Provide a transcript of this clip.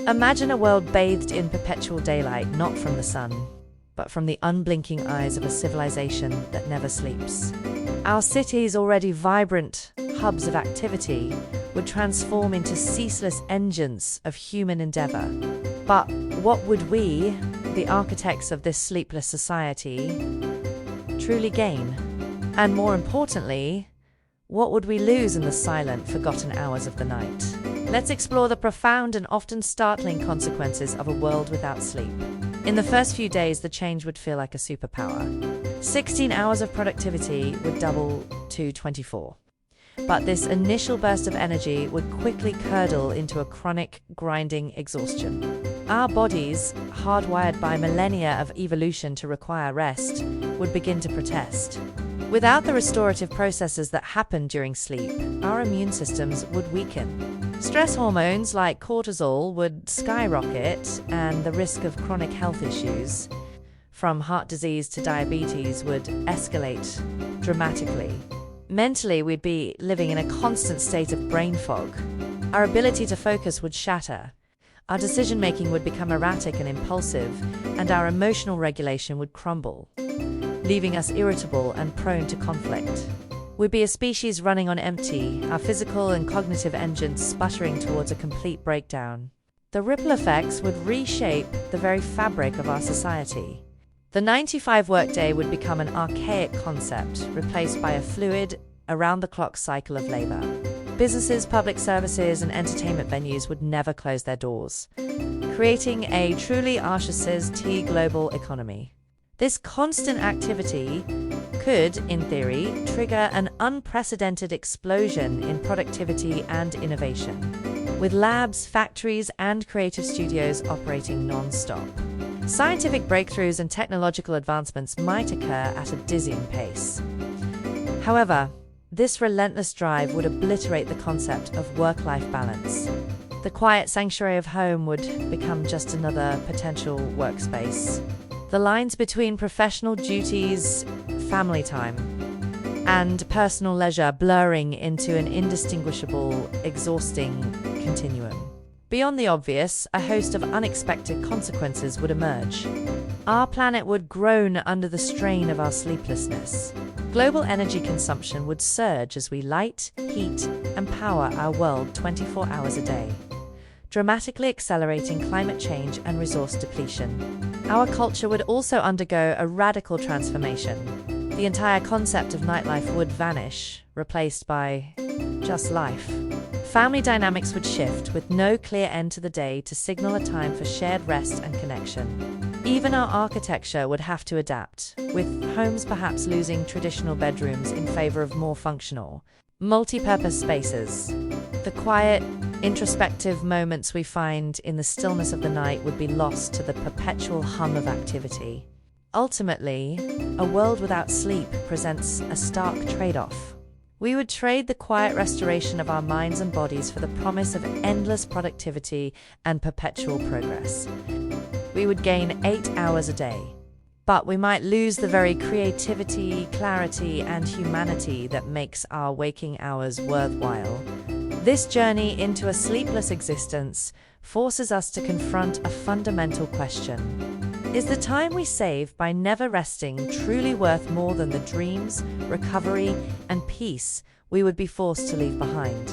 Imagine a world bathed in perpetual daylight, not from the sun, but from the unblinking eyes of a civilization that never sleeps. Our cities, already vibrant hubs of activity, would transform into ceaseless engines of human endeavor. But what would we, the architects of this sleepless society, truly gain? And more importantly, what would we lose in the silent, forgotten hours of the night? Let's explore the profound and often startling consequences of a world without sleep. In the first few days, the change would feel like a superpower. 16 hours of productivity would double to 24. But this initial burst of energy would quickly curdle into a chronic, grinding exhaustion. Our bodies, hardwired by millennia of evolution to require rest, would begin to protest. Without the restorative processes that happen during sleep, our immune systems would weaken. Stress hormones like cortisol would skyrocket, and the risk of chronic health issues, from heart disease to diabetes, would escalate dramatically. Mentally, we'd be living in a constant state of brain fog. Our ability to focus would shatter. Our decision-making would become erratic and impulsive, and our emotional regulation would crumble, leaving us irritable and prone to conflict. We'd be a species running on empty, our physical and cognitive engines sputtering towards a complete breakdown. The ripple effects would reshape the very fabric of our society. The 9-to-5 workday would become an archaic concept, replaced by a fluid, around-the-clock cycle of labor. Businesses, public services, and entertainment venues would never close their doors, creating a truly RSST global economy. This constant activity could, in theory, trigger an unprecedented explosion in productivity and innovation, with labs, factories, and creative studios operating non-stop. Scientific breakthroughs and technological advancements might occur at a dizzying pace. However, this relentless drive would obliterate the concept of work-life balance. The quiet sanctuary of home would become just another potential workspace. The lines between professional duties, family time, and personal leisure blurring into an indistinguishable, exhausting continuum. Beyond the obvious, a host of unexpected consequences would emerge. Our planet would groan under the strain of our sleeplessness. Global energy consumption would surge as we light, heat, and power our world 24 hours a day, dramatically accelerating climate change and resource depletion. Our culture would also undergo a radical transformation. The entire concept of nightlife would vanish, replaced by just life. Family dynamics would shift, with no clear end to the day to signal a time for shared rest and connection. Even our architecture would have to adapt, with homes perhaps losing traditional bedrooms in favor of more functional, multi-purpose spaces. The quiet, introspective moments we find in the stillness of the night would be lost to the perpetual hum of activity. Ultimately, a world without sleep presents a stark trade-off. We would trade the quiet restoration of our minds and bodies for the promise of endless productivity and perpetual progress. We would gain 8 hours a day, but we might lose the very creativity, clarity, and humanity that makes our waking hours worthwhile. This journey into a sleepless existence forces us to confront a fundamental question. Is the time we save by never resting truly worth more than the dreams, recovery, and peace we would be forced to leave behind?